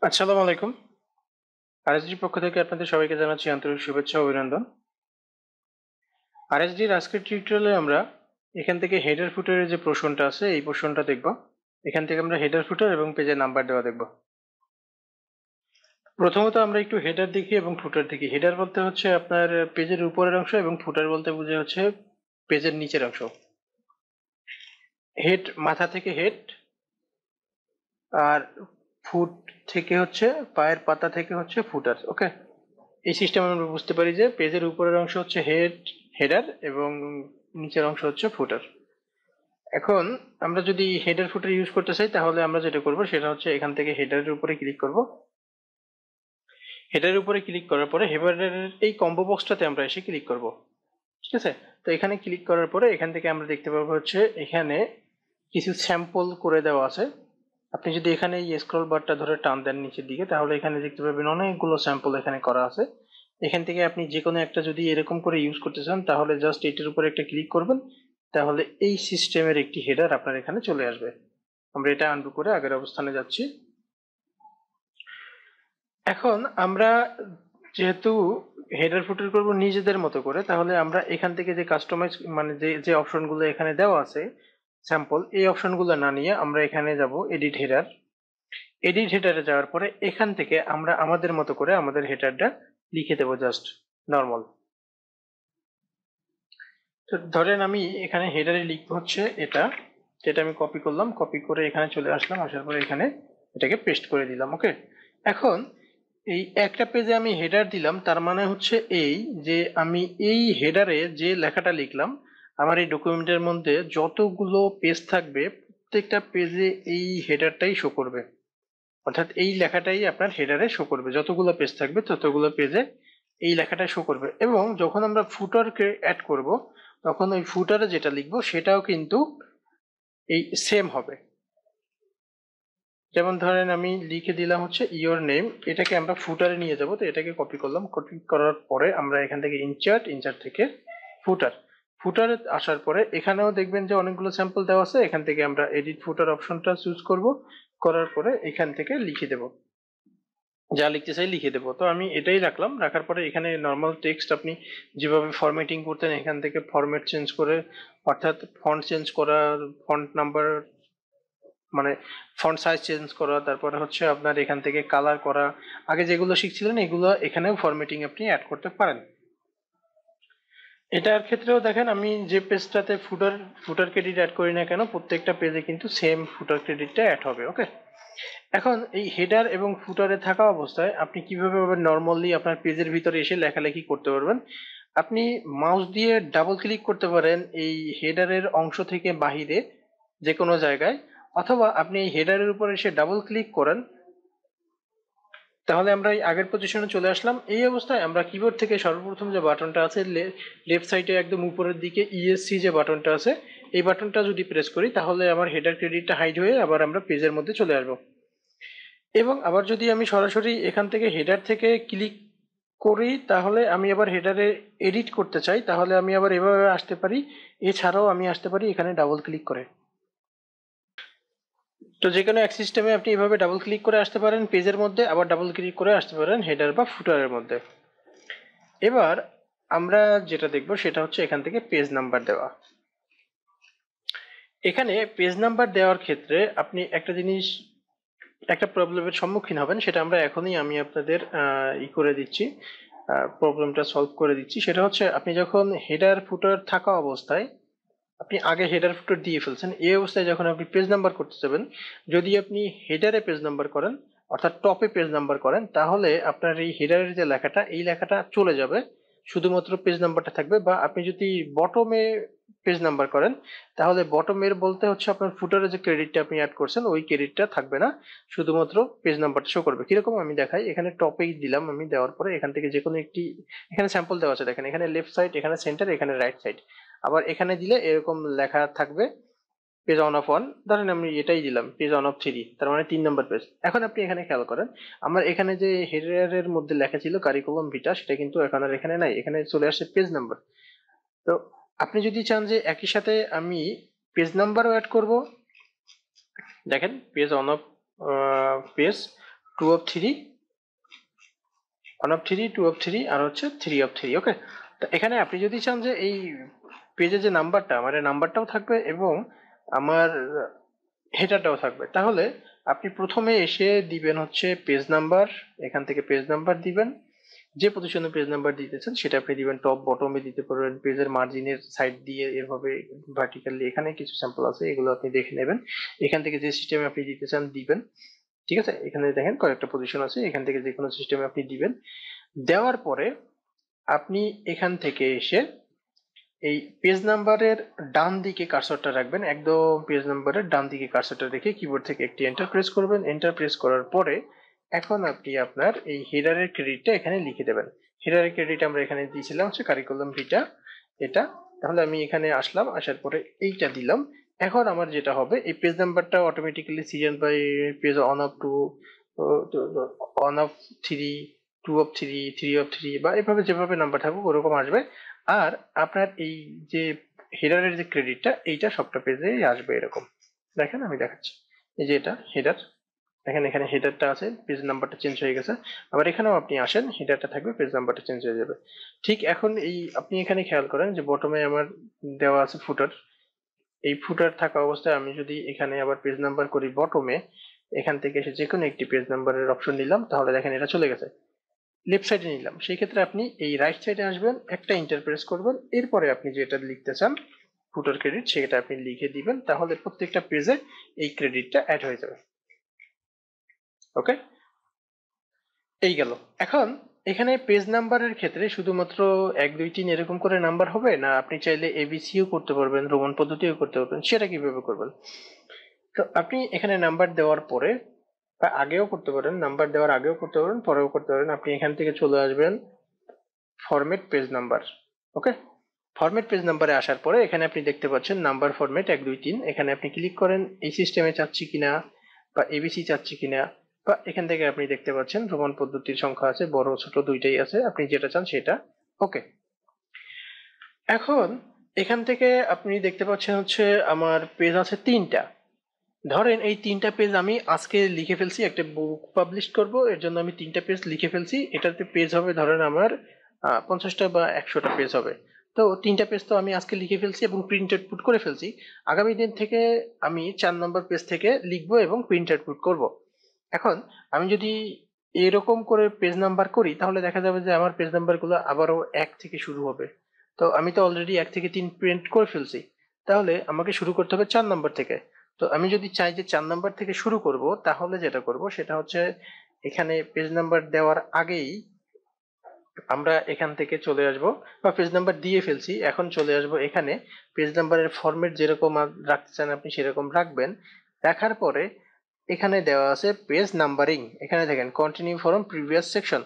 আসসালামু আলাইকুম। আরএসডির পক্ষ থেকে আপনাদের সবাইকে জানাচ্ছি আন্তরিক শুভেচ্ছা ও অভিনন্দন। আরএসডির আজকের টিউটোরিয়ালে আমরা এখান থেকে হেডার ফুটারের যে পোর্শনটা আছে এই পোর্শনটা দেখব। এখান থেকে আমরা হেডার ফুটার এবং পেজের নাম্বার দেওয়া দেখব। প্রথমত আমরা একটু হেডার দেখি এবং ফুটার দেখি। হেডার বলতে হচ্ছে আপনার পেজের উপরের অংশ এবং ফুটার বলতে বোঝায় হচ্ছে পেজের নিচের অংশ। হেড মাথা থেকে হেড, আর ফুট থেকে হচ্ছে পায়ের পাতা থেকে হচ্ছে ফুটার। ওকে, এই সিস্টেম আমরা বুঝতে পারি যে পেজের উপরের অংশ হচ্ছে হেডার এবং নিচের অংশ হচ্ছে ফুটার। এখন আমরা যদি হেডার ফুটার ইউজ করতে চাই তাহলে আমরা যেটা করব সেটা হচ্ছে এখান থেকে হেডারের উপরে ক্লিক করব। হেডারের উপরে ক্লিক করার পরে হেডারের এই কম্বো বক্সটাতে আমরা এসে ক্লিক করব। ঠিক আছে, তো এখানে ক্লিক করার পরে এখান থেকে আমরা দেখতে পাবো হচ্ছে এখানে কিছু স্যাম্পল করে দেওয়া আছে। আপনি যদি এখানে এই স্ক্রল বারটা ধরে টান দেন নিচের দিকে তাহলে এখানে দেখতে পাবেন অনেকগুলো স্যাম্পল এখানে করা আছে। এখান থেকে আপনি যে কোনো একটা যদি এরকম করে ইউজ করতে চান তাহলে জাস্ট এটার উপরে একটা ক্লিক করবেন, তাহলে এই সিস্টেমের একটি হেডার আপনার এখানে চলে আসবে। আমরা এটা আনডু করে আগের অবস্থানে যাচ্ছি। এখন আমরা যেহেতু হেডার ফুটার করব নিজেদের মতো করে, তাহলে আমরা এখান থেকে যে কাস্টমাইজ মানে যে যে অপশনগুলো এখানে দেওয়া আছে স্যাম্পল, এই অপশনগুলো না নিয়ে আমরা এখানে যাব এডিট হেডার। এডিট হেডারে যাওয়ার পরে এখান থেকে আমরা আমাদের মতো করে আমাদের হেডারটা লিখে দেবো জাস্ট নর্মাল। তো ধরেন আমি এখানে হেডারে লিখবো হচ্ছে এটা, যেটা আমি কপি করলাম, কপি করে এখানে চলে আসলাম, আসার পরে এখানে এটাকে পেস্ট করে দিলাম। ওকে, এখন এই একটা পেজে আমি হেডার দিলাম, তার মানে হচ্ছে এই যে আমি এই হেডারে যে লেখাটা লিখলাম আমার এই ডকুমেন্টের মধ্যে যতগুলো পেজ থাকবে প্রত্যেকটা পেজে এই হেডারটাই শো করবে। অর্থাৎ এই লেখাটাই আপনার হেডারে শো করবে, যতগুলো পেজ থাকবে ততগুলো পেজে এই লেখাটা শো করবে। এবং যখন আমরা ফুটারকে অ্যাড করব তখন ওই ফুটারে যেটা লিখবো সেটাও কিন্তু এই সেম হবে। যেমন ধরেন আমি লিখে দিলাম হচ্ছে ইওর নেম, এটাকে আমরা ফুটারে নিয়ে যাব, তো এটাকে কপি করলাম, কপি করার পরে আমরা এখান থেকে ইনসার্ট থেকে ফুটার, ফুটারে আসার পরে এখানেও দেখবেন যে অনেকগুলো স্যাম্পল দেওয়া আছে। এখান থেকে আমরা এডিট ফুটার অপশনটা চুজ করব, করার পরে এখান থেকে লিখে দেব, যা লিখতে চাই লিখে দেবো। তো আমি এটাই রাখলাম, রাখার পরে এখানে নর্মাল টেক্সট আপনি যেভাবে ফরম্যাটিং করতেন এখান থেকে ফরম্যাট চেঞ্জ করে, অর্থাৎ ফন্ট চেঞ্জ করা, ফন্ট নাম্বার মানে ফন্ট সাইজ চেঞ্জ করা, তারপরে হচ্ছে আপনার এখান থেকে কালার করা, আগে যেগুলো শিখছিলেন এগুলো এখানেও ফরম্যাটিং আপনি অ্যাড করতে পারেন। এটার ক্ষেত্রেও দেখেন আমি যে পেজটাতে ফুটার ক্রেডিট অ্যাড করি না কেন প্রত্যেকটা পেজে কিন্তু সেম ফুটার ক্রেডিটটা অ্যাড হবে। ওকে, এখন এই হেডার এবং ফুটারে থাকা অবস্থায় আপনি কিভাবে নর্মালি আপনার পেজের ভিতরে এসে লেখালেখি করতে পারবেন। আপনি মাউস দিয়ে ডাবল ক্লিক করতে পারেন এই হেডারের অংশ থেকে বাহিরে যে কোনো জায়গায়, অথবা আপনি এই হেডারের উপর এসে ডাবল ক্লিক করেন, তাহলে আমরা এই আগের পজিশনে চলে আসলাম। এই অবস্থায় আমরা কিবোর্ড থেকে সর্বপ্রথম যে বাটনটা আছে লেফট সাইডে একদম উপরের দিকে ইএসসি যে বাটনটা আছে, এই বাটনটা যদি প্রেস করি তাহলে আমার হেডার ক্রেডিটটা হাইড হয়ে আবার আমরা পেজের মধ্যে চলে আসবো। এবং আবার যদি আমি সরাসরি এখান থেকে হেডার থেকে ক্লিক করি তাহলে আমি আবার হেডারে এডিট করতে চাই, তাহলে আমি আবার এভাবে আসতে পারি। এছাড়াও আমি আসতে পারি এখানে ডাবল ক্লিক করে। তো যে কোনো এক সিস্টেমে আপনি এভাবে ডাবল ক্লিক করে আসতে পারেন পেজের মধ্যে, আবার ডাবল ক্লিক করে আসতে পারেন হেডার বা ফুটারের মধ্যে। এবার আমরা যেটা দেখব সেটা হচ্ছে এখান থেকে পেজ নাম্বার দেওয়া। এখানে পেজ নাম্বার দেওয়ার ক্ষেত্রে আপনি একটা জিনিস, একটা প্রবলেমের সম্মুখীন হবেন, সেটা আমরা এখনই আমি আপনাদের করে দিচ্ছি, প্রবলেমটা সলভ করে দিচ্ছি। সেটা হচ্ছে আপনি যখন হেডার ফুটার থাকা অবস্থায় আপনি আগে হেডার ফুটার দিয়ে ফেলছেন, এই অবস্থায় যখন আপনি পেজ নাম্বার করতে যাবেন, যদি আপনি হেডারে পেজ নাম্বার করেন অর্থাৎ টপে পেজ নাম্বার করেন তাহলে আপনার এই হেডারের যে লেখাটা এই লেখাটা চলে যাবে, শুধুমাত্র পেজ নাম্বারটা থাকবে। বা আপনি যদি বটমে পেজ নাম্বার করেন তাহলে বটমের বলতে হচ্ছে আপনার ফুটারে যে ক্রেডিটটা আপনি অ্যাড করছেন ওই ক্রেডিটটা থাকবে না, শুধুমাত্র পেজ নাম্বারটা শো করবে। কিরকম আমি দেখাই, এখানে টপেই দিলাম, আমি দেওয়ার পরে এখান থেকে যে কোনো একটি, এখানে স্যাম্পল দেওয়া আছে দেখেন, এখানে লেফট সাইড, এখানে সেন্টার, এখানে রাইট সাইড, আবার এখানে দিলে এরকম লেখা থাকবে পেজ অন অফ 1, ধরেন আমি এটাই দিলাম পেজ অন অফ 3, তার মানে 3 নম্বর পেজ। এখন আপনি এখানে খেয়াল করেন আমার এখানে যে হেডারের মধ্যে লেখা ছিল কারিকুলাম ভিটা সেটা কিন্তু এখন আর এখানে নাই, এখানে চলে আসছে পেজ নাম্বার। তো আপনি যদি চান যে একই সাথে আমি পেজ নাম্বারও অ্যাড করব, দেখেন page on of page 2 of 3, 1 of 3, 2 of 3 আর হচ্ছে 3 of 3। ওকে, তো এখানে আপনি যদি চান যে এই পেজে যে নাম্বারটা আমার এই নাম্বারটাও থাকবে এবং আমার হেডারটাও থাকবে, তাহলে আপনি প্রথমে এসে দিবেন হচ্ছে পেজ নাম্বার, এখান থেকে পেজ নাম্বার দিবেন, যে পজিশনে পেজ নাম্বার দিতেছেন সেটা আপনি দিবেন, টপ বটমে দিতে পারবেন, পেজের মার্জিনের সাইড দিয়ে এভাবে ভার্টিক্যালি, এখানে কিছু স্যাম্পল আছে এগুলো আপনি দেখে নেবেন, এখান থেকে যে সিস্টেমে আপনি দিতে চান দিবেন। ঠিক আছে, এখানে দেখেন কয়েকটা পজিশন আছে, এখান থেকে যে কোনো সিস্টেমে আপনি দিবেন। দেওয়ার পরে আপনি এখান থেকে এসে এই পেজ নাম্বারের ডান দিকে কার্সরটা রাখবেন, একদম পেজ নাম্বারের ডান দিকে কার্সরটা রেখে কিবোর্ড থেকে একটি এন্টার প্রেস করবেন। এন্টার প্রেস করার পরে এখন আপনি আপনার এই হেডারের ক্রেডিটটা এখানে লিখে দেবেন। হেডারের ক্রেডিট আমরা এখানে দিয়েছিলাম হচ্ছে কারিকুলাম ভিটা, এটা। তাহলে আমি এখানে আসলাম, আসার পরে এইটা দিলাম। এখন আমার যেটা হবে, এই পেজ নাম্বারটা অটোমেটিক্যালি সিজন by page 1 of 2, 1 of 3, 2 of 3, 3 of 3 বা এভাবে যেভাবে নাম্বার থাকুক ওরকম আসবে। আর আপনার এই যে হেডারের যে ক্রেডিটটা, এইটা সবটা পেজেই আসবে এরকম। দেখেন আমি দেখাচ্ছি, এই যে এটা হেডার, দেখেন এখানে হেডারটা আছে, পেজ নাম্বারটা চেঞ্জ হয়ে গেছে। আবার এখানেও আপনি আসেন, হেডারটা থাকবে, পেজ নাম্বারটা চেঞ্জ হয়ে যাবে। ঠিক এখন এই আপনি এখানে খেয়াল করেন যে বটমে আমার দেওয়া আছে ফুটার, এই ফুটার থাকা অবস্থায় আমি যদি এখানে আবার পেজ নাম্বার করি বটমে, এখান থেকে এসে যে কোনো একটি পেজ নাম্বারের অপশন নিলাম, তাহলে দেখেন এটা চলে গেছে। লেফট সাইডে নিলাম, সেই ক্ষেত্রে আপনি এই রাইট সাইডে আসবেন, একটা ইন্টার প্রেস করবেন, এরপরে আপনি যেটা লিখতে চান ফুটার ক্রেডিট সেটা আপনি লিখে দিবেন, তাহলে প্রত্যেকটা পেজে এই ক্রেডিটটা অ্যাড হয়ে যাবে। ওকে, এই গেল। এখন এখানে পেজ নাম্বারের ক্ষেত্রে শুধুমাত্র 1 2 3 এরকম করে নাম্বার হবে না, আপনি চাইলে এবিসিও করতে পারবেন, রোমান পদ্ধতিও করতে পারবেন। সেটা কিভাবে করবেন? তো আপনি এখানে নাম্বার দেওয়ার পরে বা আগেও করতে পারেন, নাম্বার দেওয়ার আগেও করতে পারেন, পরেও করতে পারেন। আপনি এখান থেকে চলে আসবেন ফরম্যাট পেজ নাম্বার। ওকে, ফরম্যাট পেজ নাম্বারে আসার পরে এখানে আপনি দেখতে পাচ্ছেন নাম্বার ফরম্যাট 1 2 3, এখানে আপনি ক্লিক করেন, এই সিস্টেমে চাচ্ছি কিনা বা এবিসি চাচ্ছি কিনা, বা এখান থেকে আপনি দেখতে পাচ্ছেন রোমান পদ্ধতির সংখ্যা আছে, বড় ছোট দুইটাই আছে, আপনি যেটা চান সেটা। ওকে, এখন এখান থেকে আপনি দেখতে পাচ্ছেন হচ্ছে আমার পেজ আছে 3টা। ধরেন এই 3টা পেজ আমি আজকে লিখে ফেলছি, একটা বুক পাবলিশ করব, এর জন্য আমি 3টা পেজ লিখে ফেলছি, এটাতে পেজ হবে ধরেন আমার 50টা বা 100টা পেজ হবে। তো 3টা পেজ তো আমি আজকে লিখে ফেলছি এবং প্রিন্ট আউটপুট করে ফেলছি, আগামী দিন থেকে আমি 4 নম্বর পেজ থেকে লিখবো এবং প্রিন্ট আউটপুট করব। এখন আমি যদি এরকম করে পেজ নাম্বার করি, তাহলে দেখা যাবে যে আমার পেজ নাম্বার গুলো আবারও 1 থেকে শুরু হবে। তো আমি তো অলরেডি 1 থেকে 3 প্রিন্ট করে ফেলছি, তাহলে আমাকে শুরু করতে হবে 4 নাম্বার থেকে। তো আমি যদি চাই যে 4 নাম্বার থেকে শুরু করব, তাহলে যেটা করব সেটা হচ্ছে এখানে পেজ নাম্বার দেওয়ার আগেই আমরা এখান থেকে চলে আসব, বা পেজ নাম্বার দিয়ে ফেলছি, এখন চলে আসব এখানে। পেজ নাম্বারের ফরম্যাট যেরকম রাখতে চান আপনি সেরকম রাখবেন। রাখার পরে এখানে দেওয়া আছে পেজ নাম্বারিং, এখানে দেখেন কন্টিনিউ ফ্রম প্রিভিয়াস সেকশন।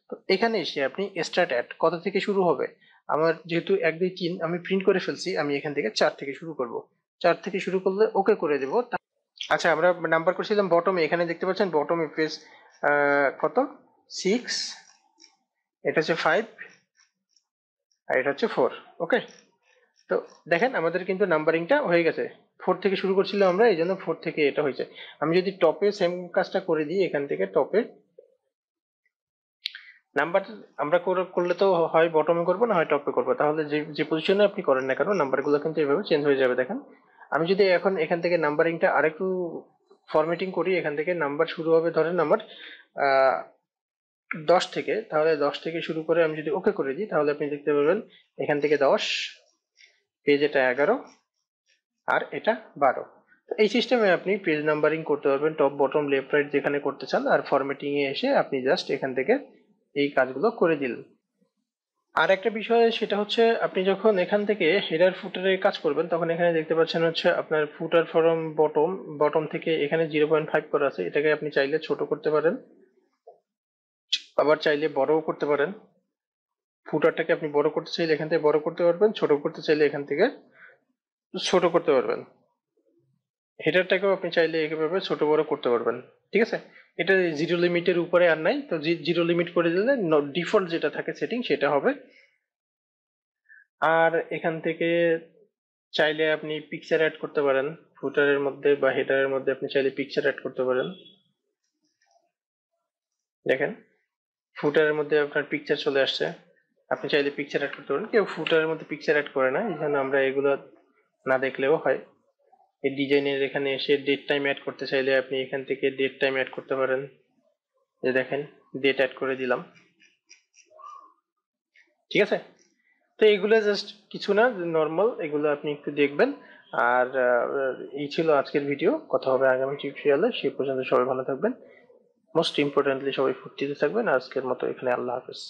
তো এখানে এসে আপনি স্টার্ট অ্যাট কত থেকে শুরু হবে, আমার যেহেতু 1 2 3 আমি প্রিন্ট করে ফেলছি, আমি এখান থেকে 4 থেকে শুরু করব। 4 থেকে শুরু করলে ওকে করে দেব। আচ্ছা, আমরা নাম্বার করছিলাম বটমে, এখানে দেখতে পাচ্ছেন বটমে পেজ কত 6, এটা হচ্ছে 5, আর এটা হচ্ছে 4। ওকে, তো দেখেন আমাদের কিন্তু নাম্বারিংটা হয়ে গেছে, 4 থেকে শুরু করছিলাম আমরা, এই জন্য 4 থেকে এটা হয়েছে। আমি যদি টপে সেম কাজটা করে দিই, এখান থেকে টপে নাম্বার আমরা করলে তো হয় বটমে করবো না হয় টপে করবো, তাহলে যে যে পজিশনে আপনি করেন না কেন নাম্বারগুলো কিন্তু এভাবে চেঞ্জ হয়ে যাবে। দেখেন আমি যদি এখন এখান থেকে নাম্বারিংটা আরেকটু ফরম্যাটিং করি, এখান থেকে নাম্বার শুরু হবে ধরেন আমার 10 থেকে, তাহলে 10 থেকে শুরু করে আমি যদি ওকে করে দিই, তাহলে আপনি দেখতে পাবেন এখান থেকে 10, পেজ এটা 11, আর এটা 12। তো এই সিস্টেমে আপনি পেজ নাম্বারিং করতে পারবেন, টপ বটম লেফট রাইট যেখানে করতে চান, আর ফরম্যাটিং এ এসে আপনি জাস্ট এখান থেকে এই কাজগুলো করে দিলেন। আর একটা বিষয় সেটা হচ্ছে আপনি যখন এখান থেকে হেডার ফুটারে কাজ করবেন, তখন এখানে দেখতে পাচ্ছেন হচ্ছে আপনার ফুটার ফরম বটম, বটম থেকে এখানে 0.5 করা আছে, এটাকে আপনি চাইলে ছোট করতে পারেন, আবার চাইলে বড়ও করতে পারেন। ফুটারটাকে আপনি বড় করতে চাইলে এখান থেকে বড় করতে পারবেন, ছোট করতে চাইলে এখান থেকে ছোট করতে পারবেন। হেডারটাকেও আপনি চাইলে এভাবে ছোট বড় করতে পারবেন। ঠিক আছে, এটা জিরো লিমিটের উপরে আর নাই, তো জিরো লিমিট করে দিলে ডিফল্ট যেটা থাকে সেটিং সেটা হবে। আর এখান থেকে চাইলে আপনি পিকচার অ্যাড করতে পারেন, ফুটারের মধ্যে বা হেডারের মধ্যে আপনি চাইলে পিকচার অ্যাড করতে পারেন। দেখেন ফুটারের মধ্যে আপনার পিকচার চলে আসছে। আপনি চাইলে পিকচার অ্যাড করতে পারেন, কেউ ফুটারের মধ্যে পিকচার অ্যাড করে না, এই জন্য আমরা এগুলো না দেখলেও হয়। এই ডিজাইনের এখানে এসে ডেট টাইম অ্যাড করতে চাইলে আপনি এখান থেকে ডেট টাইম অ্যাড করতে পারেন। যে দেখেন ডেট অ্যাড করে দিলাম, ঠিক আছে। তো এগুলো জাস্ট কিছু না, নর্মাল, এগুলো আপনি একটু দেখবেন। আর এই ছিল আজকের ভিডিও, কথা হবে আগামী টিউটোরিয়ালে। সেই পর্যন্ত সবাই ভালো থাকবেন, মোস্ট ইম্পর্টেন্টলি সবাই ফুর্তিতে থাকবেন। আজকের মতো এখানে, আল্লাহ হাফেজ।